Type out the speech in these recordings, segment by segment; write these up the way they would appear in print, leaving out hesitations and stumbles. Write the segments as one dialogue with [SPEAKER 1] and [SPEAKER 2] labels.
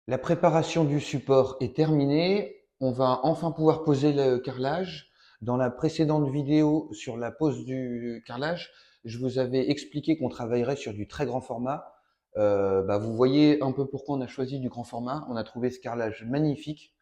[SPEAKER 1] La préparation du support est terminée. On va enfin pouvoir poser le carrelage. Dans la précédente vidéo sur la pose du carrelage, je vous avais expliqué qu'on travaillerait sur du très grand format. Vous voyez un peu pourquoi on a choisi du grand format. On a trouvé ce carrelage magnifique,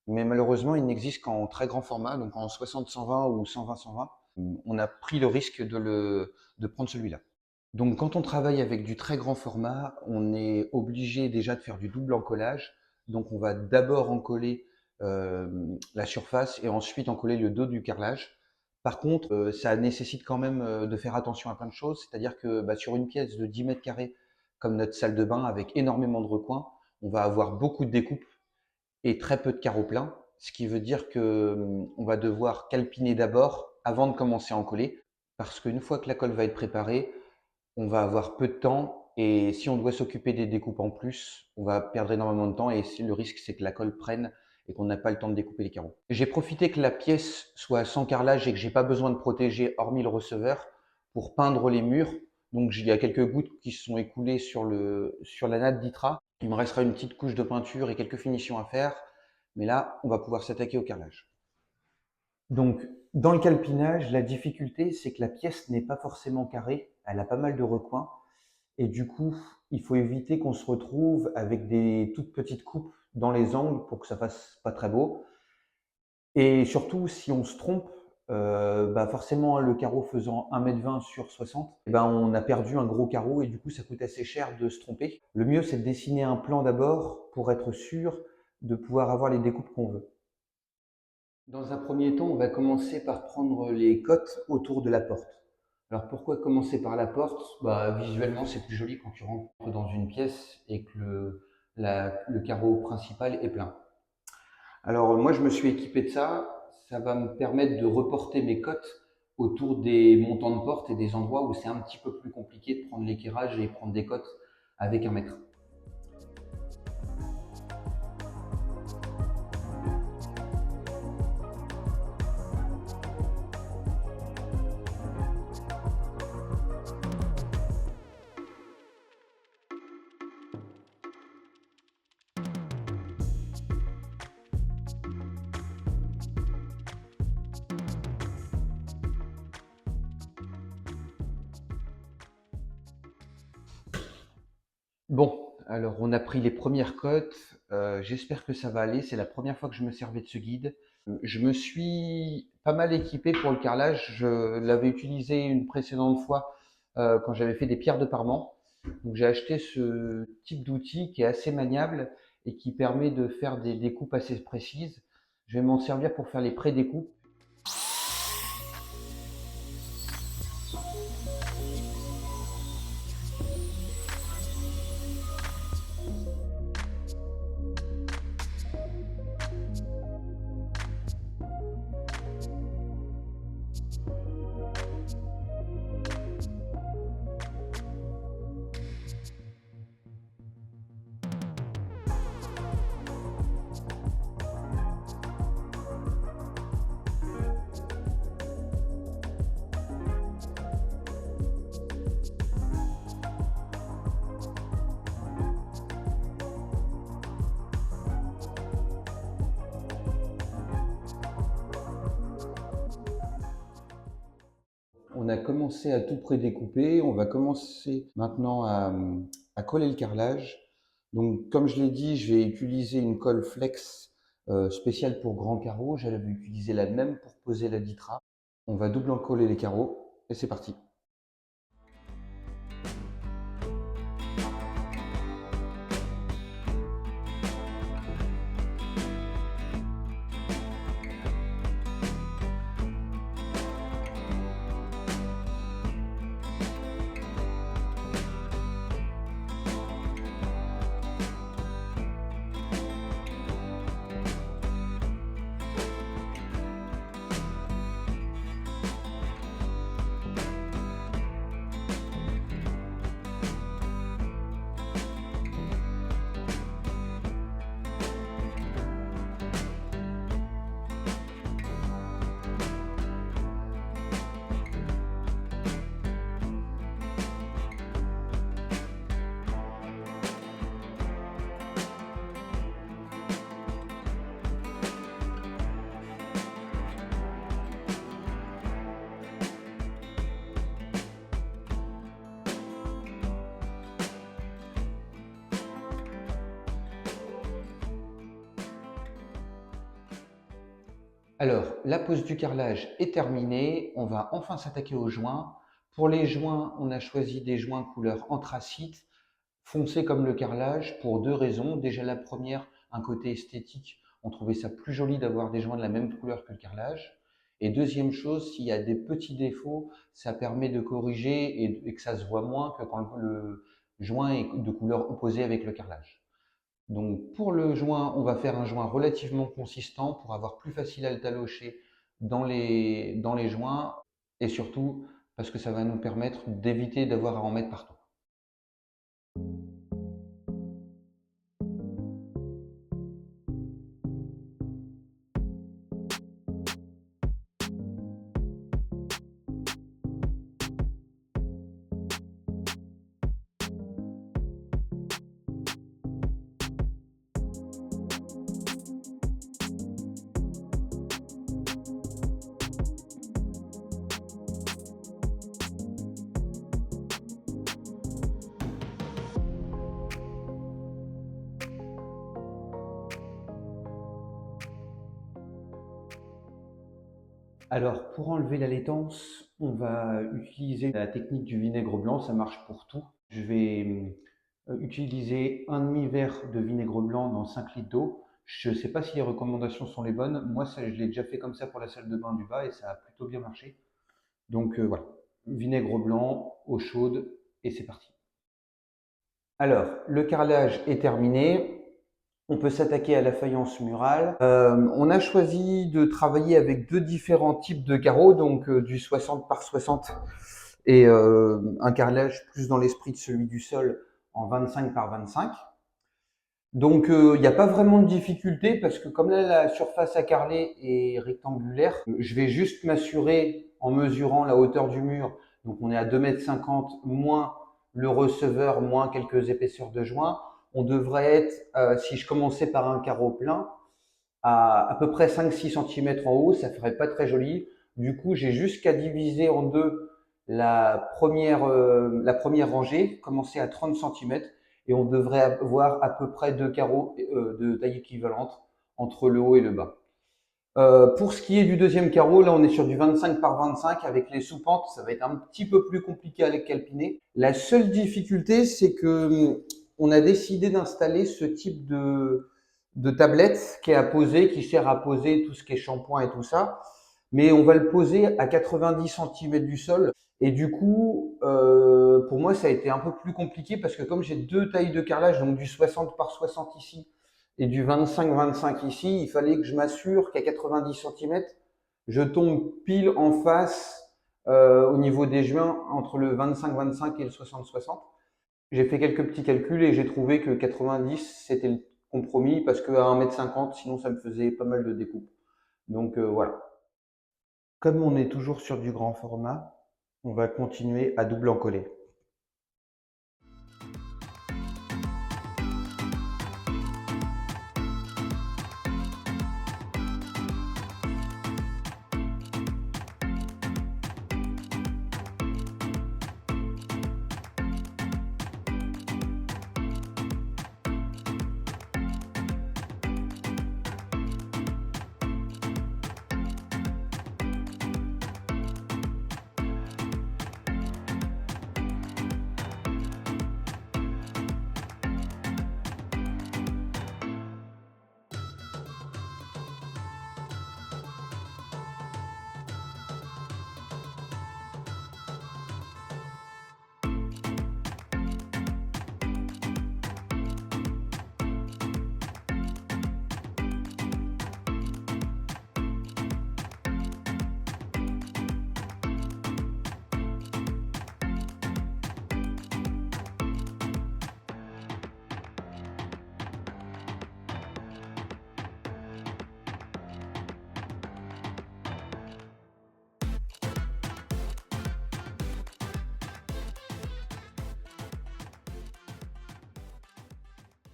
[SPEAKER 1] mais malheureusement, il n'existe qu'en très grand format, donc en 60-120 ou 120-120. On a pris le risque de prendre celui-là. Donc quand on travaille avec du très grand format, on est obligé déjà de faire du double encollage. Donc on va d'abord encoller la surface et ensuite encoller le dos du carrelage. Par contre, ça nécessite quand même de faire attention à plein de choses. C'est-à-dire que sur une pièce de 10 mètres carrés, comme notre salle de bain, avec énormément de recoins, on va avoir beaucoup de découpes et très peu de carreaux pleins. Ce qui veut dire que on va devoir calpiner d'abord avant de commencer à encoller. Parce qu'une fois que la colle va être préparée, on va avoir peu de temps et si on doit s'occuper des découpes en plus, on va perdre énormément de temps et le risque c'est que la colle prenne et qu'on n'a pas le temps de découper les carreaux. J'ai profité que la pièce soit sans carrelage et que j'ai pas besoin de protéger hormis le receveur pour peindre les murs. Donc il y a quelques gouttes qui se sont écoulées sur la natte d'Itra. Il me restera une petite couche de peinture et quelques finitions à faire, mais là on va pouvoir s'attaquer au carrelage. Donc, dans le calpinage, la difficulté, c'est que la pièce n'est pas forcément carrée, elle a pas mal de recoins, et du coup, il faut éviter qu'on se retrouve avec des toutes petites coupes dans les angles pour que ça fasse pas très beau. Et surtout, si on se trompe, forcément, le carreau faisant 1,20 m sur 60, on a perdu un gros carreau et du coup, ça coûte assez cher de se tromper. Le mieux, c'est de dessiner un plan d'abord pour être sûr de pouvoir avoir les découpes qu'on veut. Dans un premier temps, on va commencer par prendre les cotes autour de la porte. Alors pourquoi commencer par la porte? Visuellement, c'est plus joli quand tu rentres dans une pièce et que le carreau principal est plein. Alors moi, je me suis équipé de ça. Ça va me permettre de reporter mes cotes autour des montants de porte et des endroits où c'est un petit peu plus compliqué de prendre l'équerrage et prendre des cotes avec 1 mètre. Bon, alors on a pris les premières cotes, j'espère que ça va aller, c'est la première fois que je me servais de ce guide. Je me suis pas mal équipé pour le carrelage, je l'avais utilisé une précédente fois quand j'avais fait des pierres de parement. Donc j'ai acheté ce type d'outil qui est assez maniable et qui permet de faire des découpes assez précises. Je vais m'en servir pour faire les pré-découpes. On a commencé à tout pré-découper. On va commencer maintenant à coller le carrelage. Donc, comme je l'ai dit, je vais utiliser une colle flex spéciale pour grands carreaux. J'avais utilisé la même pour poser la ditra. On va double encoller les carreaux et c'est parti. Alors, la pose du carrelage est terminée. On va enfin s'attaquer aux joints. Pour les joints, on a choisi des joints couleur anthracite, foncé comme le carrelage, pour deux raisons. Déjà, la première, un côté esthétique. On trouvait ça plus joli d'avoir des joints de la même couleur que le carrelage. Et deuxième chose, s'il y a des petits défauts, ça permet de corriger et que ça se voit moins que quand le joint est de couleur opposée avec le carrelage. Donc pour le joint, on va faire un joint relativement consistant pour avoir plus facile à le talocher dans les joints et surtout parce que ça va nous permettre d'éviter d'avoir à en mettre partout. Alors, pour enlever la laitance, on va utiliser la technique du vinaigre blanc, ça marche pour tout. Je vais utiliser un demi-verre de vinaigre blanc dans 5 litres d'eau. Je ne sais pas si les recommandations sont les bonnes. Moi, ça, je l'ai déjà fait comme ça pour la salle de bain du bas et ça a plutôt bien marché. Donc voilà, vinaigre blanc, eau chaude et c'est parti. Alors, le carrelage est terminé. On peut s'attaquer à la faïence murale. On a choisi de travailler avec deux différents types de carreaux, donc du 60 par 60 et un carrelage plus dans l'esprit de celui du sol en 25 par 25. Donc il n'y a pas vraiment de difficulté parce que comme là la surface à carreler est rectangulaire, je vais juste m'assurer en mesurant la hauteur du mur. Donc on est à 2,50 m moins le receveur, moins quelques épaisseurs de joint. On devrait être, si je commençais par un carreau plein, à peu près 5-6 cm en haut, ça ferait pas très joli. Du coup, j'ai juste qu'à diviser en deux la première rangée, commencer à 30 cm, et on devrait avoir à peu près deux carreaux de taille équivalente entre le haut et le bas. Pour ce qui est du deuxième carreau, là on est sur du 25 par 25 avec les sous-pentes, ça va être un petit peu plus compliqué à calpiner. La seule difficulté, c'est que on a décidé d'installer ce type de tablette qui est à poser, qui sert à poser tout ce qui est shampoing et tout ça, mais on va le poser à 90 cm du sol. Et du coup, pour moi, ça a été un peu plus compliqué parce que comme j'ai deux tailles de carrelage, donc du 60 par 60 ici et du 25-25 ici, il fallait que je m'assure qu'à 90 cm, je tombe pile en face au niveau des joints entre le 25-25 et le 60-60. J'ai fait quelques petits calculs et j'ai trouvé que 90, c'était le compromis parce qu'à 1,50 m, sinon ça me faisait pas mal de découpes. Donc voilà. Comme on est toujours sur du grand format, on va continuer à double encoller.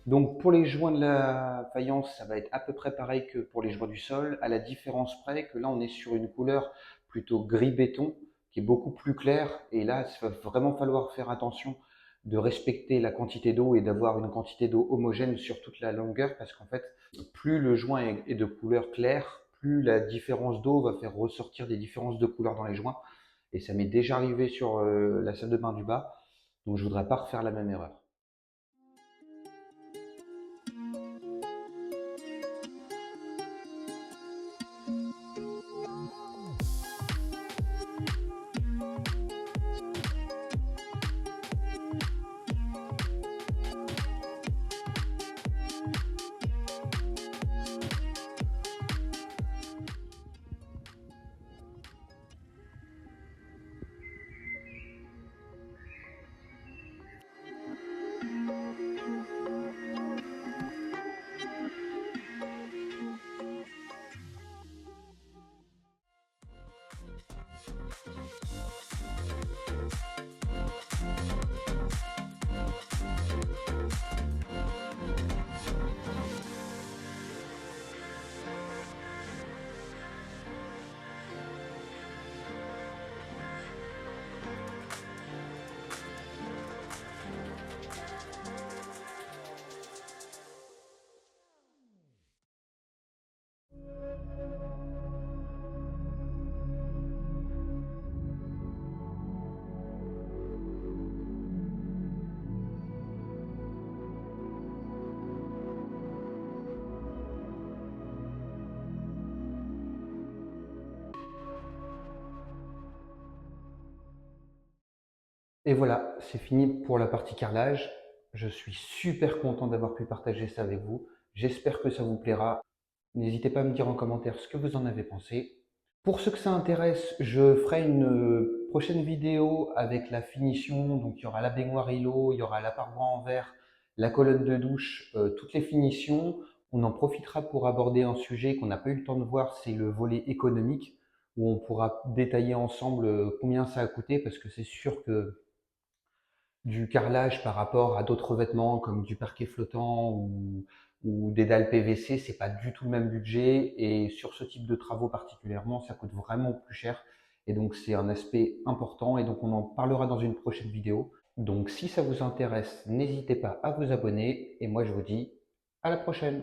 [SPEAKER 1] Donc pour les joints de la faïence, ça va être à peu près pareil que pour les joints du sol, à la différence près que là on est sur une couleur plutôt gris béton qui est beaucoup plus claire et là il va vraiment falloir faire attention de respecter la quantité d'eau et d'avoir une quantité d'eau homogène sur toute la longueur parce qu'en fait plus le joint est de couleur claire, plus la différence d'eau va faire ressortir des différences de couleur dans les joints. Et ça m'est déjà arrivé sur la salle de bain du bas, donc je voudrais pas refaire la même erreur. Et voilà, c'est fini pour la partie carrelage. Je suis super content d'avoir pu partager ça avec vous. J'espère que ça vous plaira. N'hésitez pas à me dire en commentaire ce que vous en avez pensé. Pour ceux que ça intéresse, je ferai une prochaine vidéo avec la finition. Donc il y aura la baignoire îlot, il y aura la paroi en verre, la colonne de douche, toutes les finitions. On en profitera pour aborder un sujet qu'on n'a pas eu le temps de voir, c'est le volet économique, où on pourra détailler ensemble combien ça a coûté, parce que c'est sûr que du carrelage par rapport à d'autres vêtements comme du parquet flottant ou des dalles PVC, c'est pas du tout le même budget et sur ce type de travaux particulièrement, ça coûte vraiment plus cher et donc c'est un aspect important et donc on en parlera dans une prochaine vidéo. Donc si ça vous intéresse, n'hésitez pas à vous abonner et moi je vous dis à la prochaine.